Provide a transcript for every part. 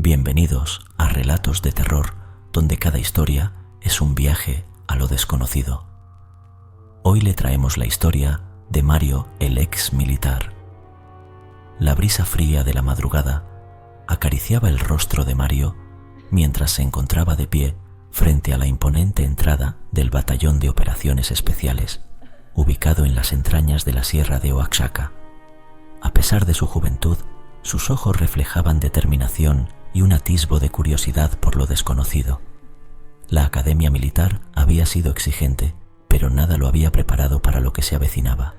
Bienvenidos a Relatos de Terror, donde cada historia es un viaje a lo desconocido. Hoy le traemos la historia de Mario, el ex militar. La brisa fría de la madrugada acariciaba el rostro de Mario mientras se encontraba de pie frente a la imponente entrada del Batallón de Operaciones Especiales, ubicado en las entrañas de la Sierra de Oaxaca. A pesar de su juventud, sus ojos reflejaban determinación y un atisbo de curiosidad por lo desconocido. La academia militar había sido exigente, pero nada lo había preparado para lo que se avecinaba.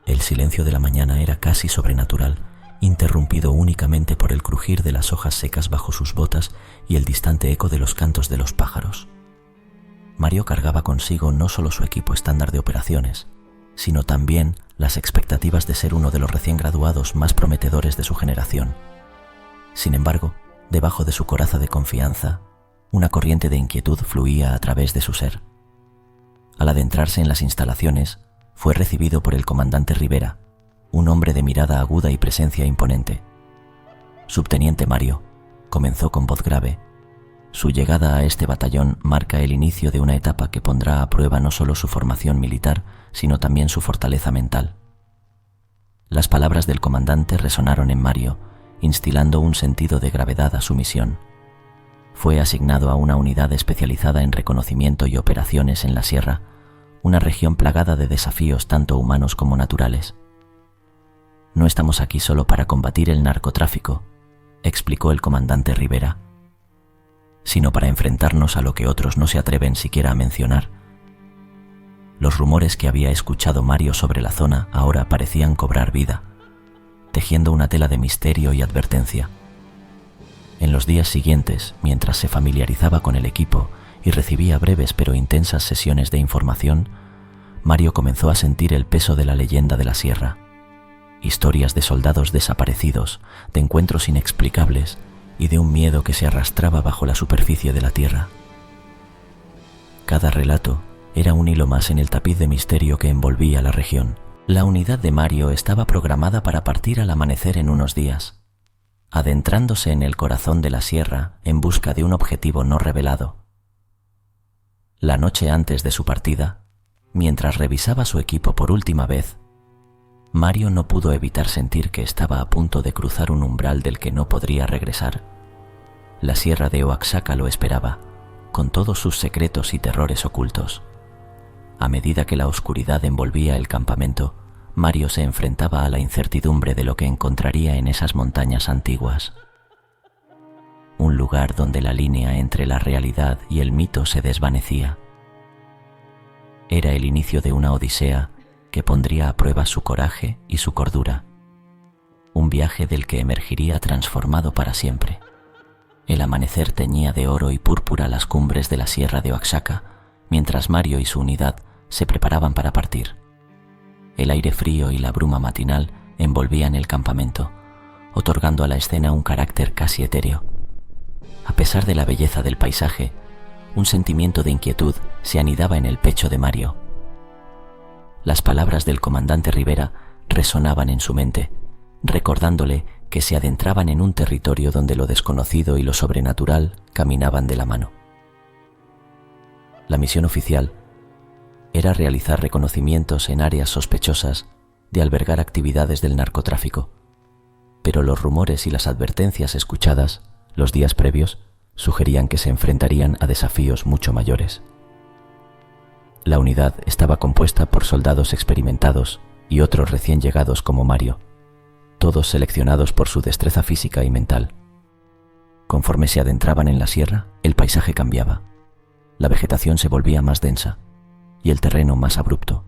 El silencio de la mañana era casi sobrenatural, interrumpido únicamente por el crujir de las hojas secas bajo sus botas y el distante eco de los cantos de los pájaros. Mario cargaba consigo no solo su equipo estándar de operaciones, sino también las expectativas de ser uno de los recién graduados más prometedores de su generación. Sin embargo, debajo de su coraza de confianza, una corriente de inquietud fluía a través de su ser. Al adentrarse en las instalaciones, fue recibido por el comandante Rivera, un hombre de mirada aguda y presencia imponente. Subteniente Mario, comenzó con voz grave, su llegada a este batallón marca el inicio de una etapa que pondrá a prueba no solo su formación militar, sino también su fortaleza mental. Las palabras del comandante resonaron en Mario, instilando un sentido de gravedad a su misión. Fue asignado a una unidad especializada en reconocimiento y operaciones en la sierra, una región plagada de desafíos tanto humanos como naturales. No estamos aquí solo para combatir el narcotráfico, explicó el comandante Rivera, sino para enfrentarnos a lo que otros no se atreven siquiera a mencionar. Los rumores que había escuchado Mario sobre la zona ahora parecían cobrar vida, tejiendo una tela de misterio y advertencia. En los días siguientes, mientras se familiarizaba con el equipo y recibía breves pero intensas sesiones de información, Mario comenzó a sentir el peso de la leyenda de la sierra. Historias de soldados desaparecidos, de encuentros inexplicables y de un miedo que se arrastraba bajo la superficie de la tierra. Cada relato era un hilo más en el tapiz de misterio que envolvía la región. La unidad de Mario estaba programada para partir al amanecer en unos días, adentrándose en el corazón de la sierra en busca de un objetivo no revelado. La noche antes de su partida, mientras revisaba su equipo por última vez, Mario no pudo evitar sentir que estaba a punto de cruzar un umbral del que no podría regresar. La Sierra de Oaxaca lo esperaba, con todos sus secretos y terrores ocultos. A medida que la oscuridad envolvía el campamento, Mario se enfrentaba a la incertidumbre de lo que encontraría en esas montañas antiguas. Un lugar donde la línea entre la realidad y el mito se desvanecía. Era el inicio de una odisea que pondría a prueba su coraje y su cordura. Un viaje del que emergiría transformado para siempre. El amanecer teñía de oro y púrpura las cumbres de la Sierra de Oaxaca, mientras Mario y su unidad se preparaban para partir. El aire frío y la bruma matinal envolvían el campamento, otorgando a la escena un carácter casi etéreo. A pesar de la belleza del paisaje, un sentimiento de inquietud se anidaba en el pecho de Mario. Las palabras del comandante Rivera resonaban en su mente, recordándole que se adentraban en un territorio donde lo desconocido y lo sobrenatural caminaban de la mano. La misión oficial era realizar reconocimientos en áreas sospechosas de albergar actividades del narcotráfico, pero los rumores y las advertencias escuchadas los días previos sugerían que se enfrentarían a desafíos mucho mayores. La unidad estaba compuesta por soldados experimentados y otros recién llegados como Mario, todos seleccionados por su destreza física y mental. Conforme se adentraban en la sierra, el paisaje cambiaba. La vegetación se volvía más densa y el terreno más abrupto.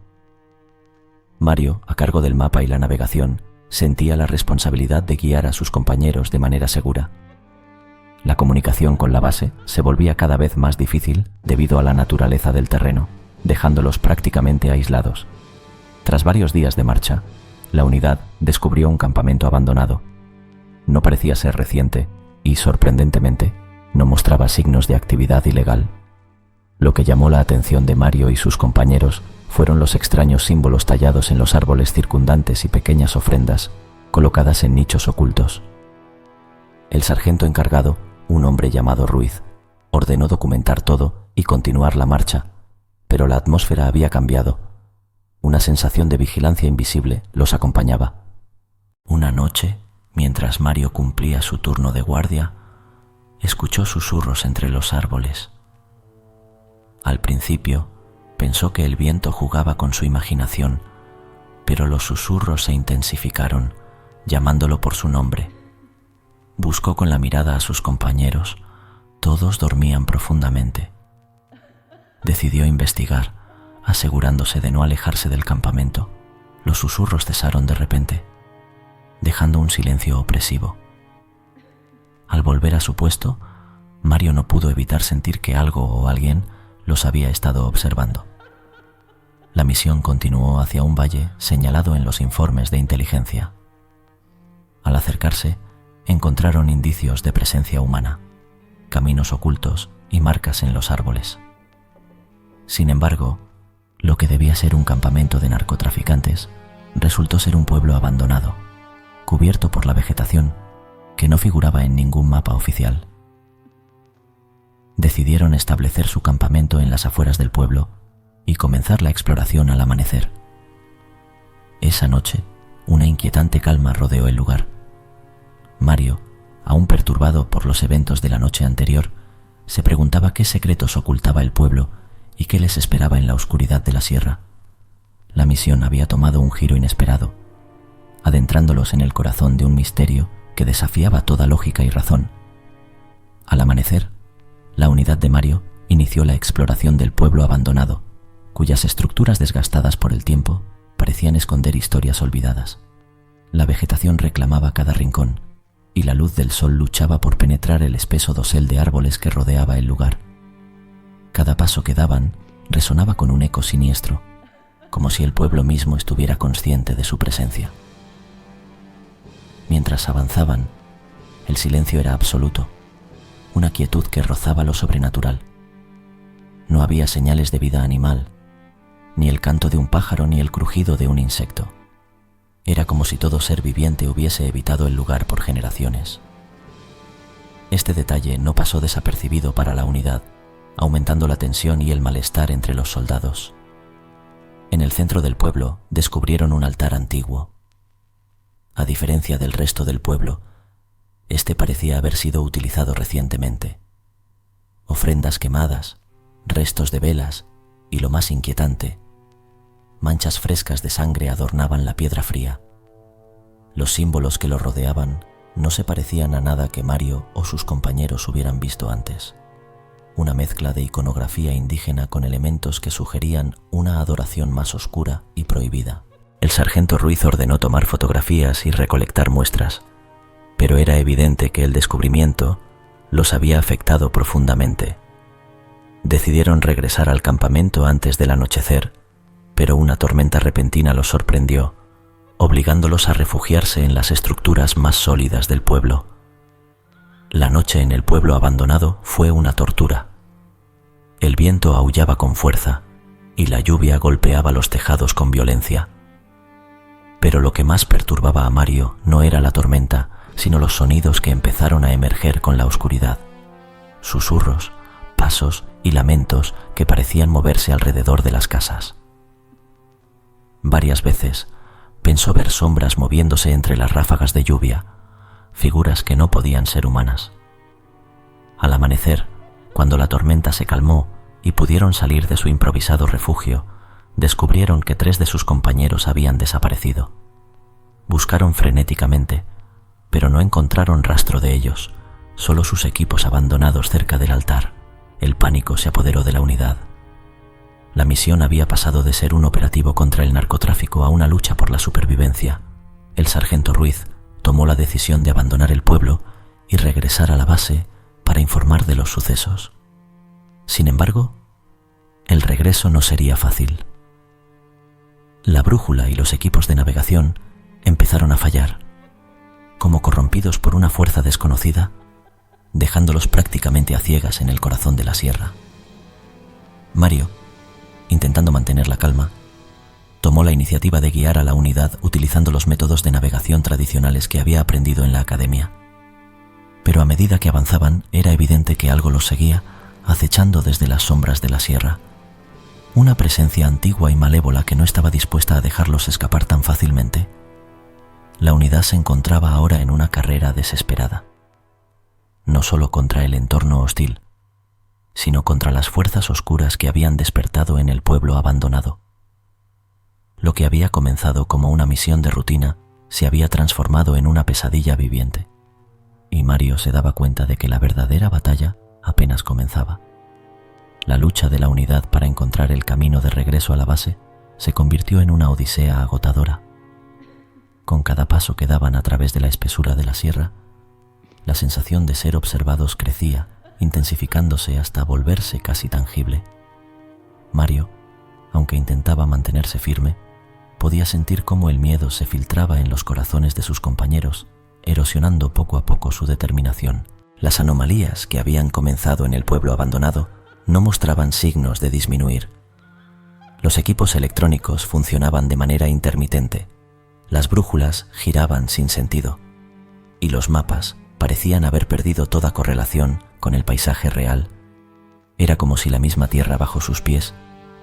Mario, a cargo del mapa y la navegación, sentía la responsabilidad de guiar a sus compañeros de manera segura. La comunicación con la base se volvía cada vez más difícil debido a la naturaleza del terreno, dejándolos prácticamente aislados. Tras varios días de marcha, la unidad descubrió un campamento abandonado. No parecía ser reciente y, sorprendentemente, no mostraba signos de actividad ilegal. Lo que llamó la atención de Mario y sus compañeros fueron los extraños símbolos tallados en los árboles circundantes y pequeñas ofrendas colocadas en nichos ocultos. El sargento encargado, un hombre llamado Ruiz, ordenó documentar todo y continuar la marcha, pero la atmósfera había cambiado. Una sensación de vigilancia invisible los acompañaba. Una noche, mientras Mario cumplía su turno de guardia, escuchó susurros entre los árboles. Al principio, pensó que el viento jugaba con su imaginación, pero los susurros se intensificaron, llamándolo por su nombre. Buscó con la mirada a sus compañeros. Todos dormían profundamente. Decidió investigar, asegurándose de no alejarse del campamento. Los susurros cesaron de repente, dejando un silencio opresivo. Al volver a su puesto, Mario no pudo evitar sentir que algo o alguien los había estado observando. La misión continuó hacia un valle señalado en los informes de inteligencia. Al acercarse, encontraron indicios de presencia humana, caminos ocultos y marcas en los árboles. Sin embargo, lo que debía ser un campamento de narcotraficantes resultó ser un pueblo abandonado, cubierto por la vegetación que no figuraba en ningún mapa oficial. Decidieron establecer su campamento en las afueras del pueblo y comenzar la exploración al amanecer. Esa noche, una inquietante calma rodeó el lugar. Mario, aún perturbado por los eventos de la noche anterior, se preguntaba qué secretos ocultaba el pueblo y qué les esperaba en la oscuridad de la sierra. La misión había tomado un giro inesperado, adentrándolos en el corazón de un misterio que desafiaba toda lógica y razón. Al amanecer, la unidad de Mario inició la exploración del pueblo abandonado, cuyas estructuras desgastadas por el tiempo parecían esconder historias olvidadas. La vegetación reclamaba cada rincón, y la luz del sol luchaba por penetrar el espeso dosel de árboles que rodeaba el lugar. Cada paso que daban resonaba con un eco siniestro, como si el pueblo mismo estuviera consciente de su presencia. Mientras avanzaban, el silencio era absoluto, una quietud que rozaba lo sobrenatural. No había señales de vida animal, ni el canto de un pájaro ni el crujido de un insecto. Era como si todo ser viviente hubiese evitado el lugar por generaciones. Este detalle no pasó desapercibido para la unidad, aumentando la tensión y el malestar entre los soldados. En el centro del pueblo descubrieron un altar antiguo. A diferencia del resto del pueblo, este parecía haber sido utilizado recientemente. Ofrendas quemadas, restos de velas y, lo más inquietante, manchas frescas de sangre adornaban la piedra fría. Los símbolos que lo rodeaban no se parecían a nada que Mario o sus compañeros hubieran visto antes. Una mezcla de iconografía indígena con elementos que sugerían una adoración más oscura y prohibida. El sargento Ruiz ordenó tomar fotografías y recolectar muestras, pero era evidente que el descubrimiento los había afectado profundamente. Decidieron regresar al campamento antes del anochecer, pero una tormenta repentina los sorprendió, obligándolos a refugiarse en las estructuras más sólidas del pueblo. La noche en el pueblo abandonado fue una tortura. El viento aullaba con fuerza y la lluvia golpeaba los tejados con violencia. Pero lo que más perturbaba a Mario no era la tormenta, sino los sonidos que empezaron a emerger con la oscuridad. Susurros, pasos y lamentos que parecían moverse alrededor de las casas. Varias veces pensó ver sombras moviéndose entre las ráfagas de lluvia, figuras que no podían ser humanas. Al amanecer, cuando la tormenta se calmó y pudieron salir de su improvisado refugio, descubrieron que 3 de sus compañeros habían desaparecido. Buscaron frenéticamente, pero no encontraron rastro de ellos, solo sus equipos abandonados cerca del altar. El pánico se apoderó de la unidad. La misión había pasado de ser un operativo contra el narcotráfico a una lucha por la supervivencia. El sargento Ruiz tomó la decisión de abandonar el pueblo y regresar a la base para informar de los sucesos. Sin embargo, el regreso no sería fácil. La brújula y los equipos de navegación empezaron a fallar, como corrompidos por una fuerza desconocida, dejándolos prácticamente a ciegas en el corazón de la sierra. Mario, intentando mantener la calma, tomó la iniciativa de guiar a la unidad utilizando los métodos de navegación tradicionales que había aprendido en la academia. pero a medida que avanzaban era evidente que algo los seguía, acechando desde las sombras de la sierra. Una presencia antigua y malévola que no estaba dispuesta a dejarlos escapar tan fácilmente. La unidad se encontraba ahora en una carrera desesperada, no solo contra el entorno hostil, sino contra las fuerzas oscuras que habían despertado en el pueblo abandonado. Lo que había comenzado como una misión de rutina se había transformado en una pesadilla viviente, y Mario se daba cuenta de que la verdadera batalla apenas comenzaba. La lucha de la unidad para encontrar el camino de regreso a la base se convirtió en una odisea agotadora. Con cada paso que daban a través de la espesura de la sierra, la sensación de ser observados crecía, intensificándose hasta volverse casi tangible. Mario, aunque intentaba mantenerse firme, podía sentir cómo el miedo se filtraba en los corazones de sus compañeros, erosionando poco a poco su determinación. Las anomalías que habían comenzado en el pueblo abandonado no mostraban signos de disminuir. Los equipos electrónicos funcionaban de manera intermitente, las brújulas giraban sin sentido, y los mapas parecían haber perdido toda correlación con el paisaje real. Era como si la misma tierra bajo sus pies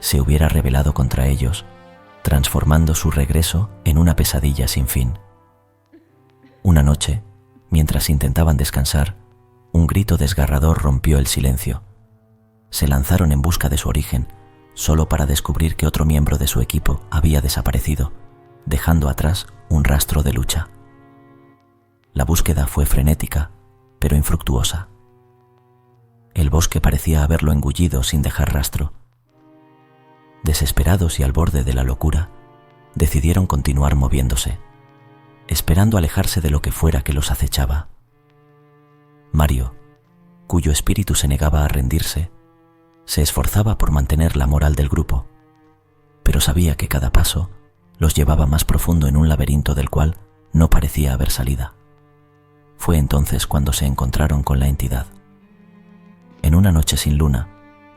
se hubiera rebelado contra ellos, transformando su regreso en una pesadilla sin fin. Una noche, mientras intentaban descansar, un grito desgarrador rompió el silencio. Se lanzaron en busca de su origen, solo para descubrir que otro miembro de su equipo había desaparecido, dejando atrás un rastro de lucha. La búsqueda fue frenética, pero infructuosa. El bosque parecía haberlo engullido sin dejar rastro. Desesperados y al borde de la locura, decidieron continuar moviéndose, esperando alejarse de lo que fuera que los acechaba. Mario, cuyo espíritu se negaba a rendirse, se esforzaba por mantener la moral del grupo, pero sabía que cada paso los llevaba más profundo en un laberinto del cual no parecía haber salida. Fue entonces cuando se encontraron con la entidad. En una noche sin luna,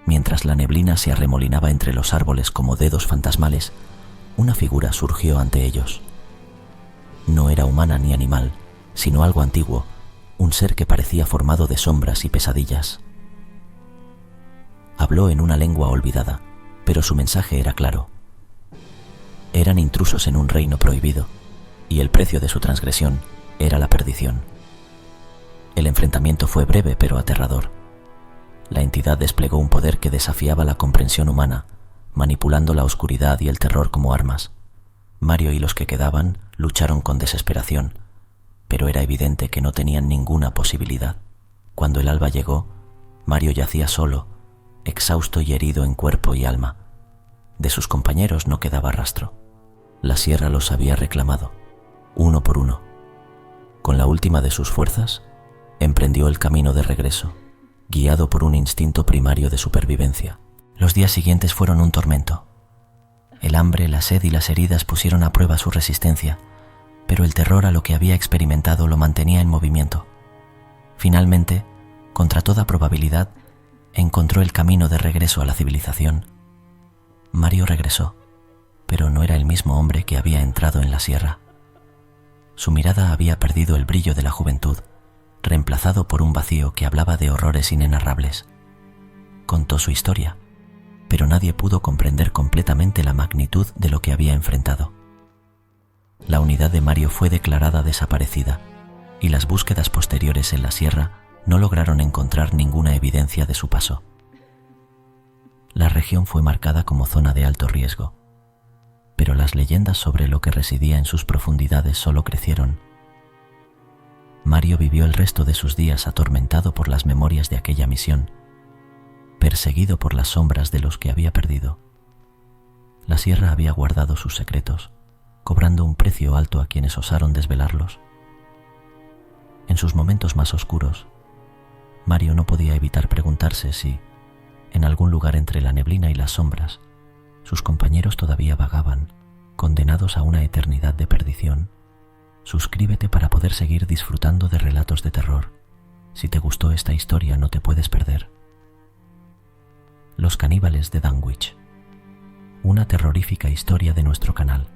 mientras la neblina se arremolinaba entre los árboles como dedos fantasmales, una figura surgió ante ellos. No era humana ni animal, sino algo antiguo, un ser que parecía formado de sombras y pesadillas. Habló en una lengua olvidada, pero su mensaje era claro. Eran intrusos en un reino prohibido, y el precio de su transgresión era la perdición. El enfrentamiento fue breve pero aterrador. La entidad desplegó un poder que desafiaba la comprensión humana, manipulando la oscuridad y el terror como armas. Mario y los que quedaban lucharon con desesperación, pero era evidente que no tenían ninguna posibilidad. Cuando el alba llegó, Mario yacía solo, exhausto y herido en cuerpo y alma. De sus compañeros no quedaba rastro. La sierra los había reclamado, uno por uno. Con la última de sus fuerzas, emprendió el camino de regreso, guiado por un instinto primario de supervivencia. Los días siguientes fueron un tormento. El hambre, la sed y las heridas pusieron a prueba su resistencia, pero el terror a lo que había experimentado lo mantenía en movimiento. Finalmente, contra toda probabilidad, encontró el camino de regreso a la civilización. Mario regresó, pero no era el mismo hombre que había entrado en la sierra. Su mirada había perdido el brillo de la juventud, reemplazado por un vacío que hablaba de horrores inenarrables. Contó su historia, pero nadie pudo comprender completamente la magnitud de lo que había enfrentado. La unidad de Mario fue declarada desaparecida, y las búsquedas posteriores en la sierra no lograron encontrar ninguna evidencia de su paso. La región fue marcada como zona de alto riesgo, pero las leyendas sobre lo que residía en sus profundidades solo crecieron. Mario vivió el resto de sus días atormentado por las memorias de aquella misión, perseguido por las sombras de los que había perdido. La sierra había guardado sus secretos, cobrando un precio alto a quienes osaron desvelarlos. En sus momentos más oscuros, Mario no podía evitar preguntarse si, en algún lugar entre la neblina y las sombras, sus compañeros todavía vagaban, condenados a una eternidad de perdición. Suscríbete para poder seguir disfrutando de relatos de terror. Si te gustó esta historia, no te puedes perder Los caníbales de Dunwich, una terrorífica historia de nuestro canal.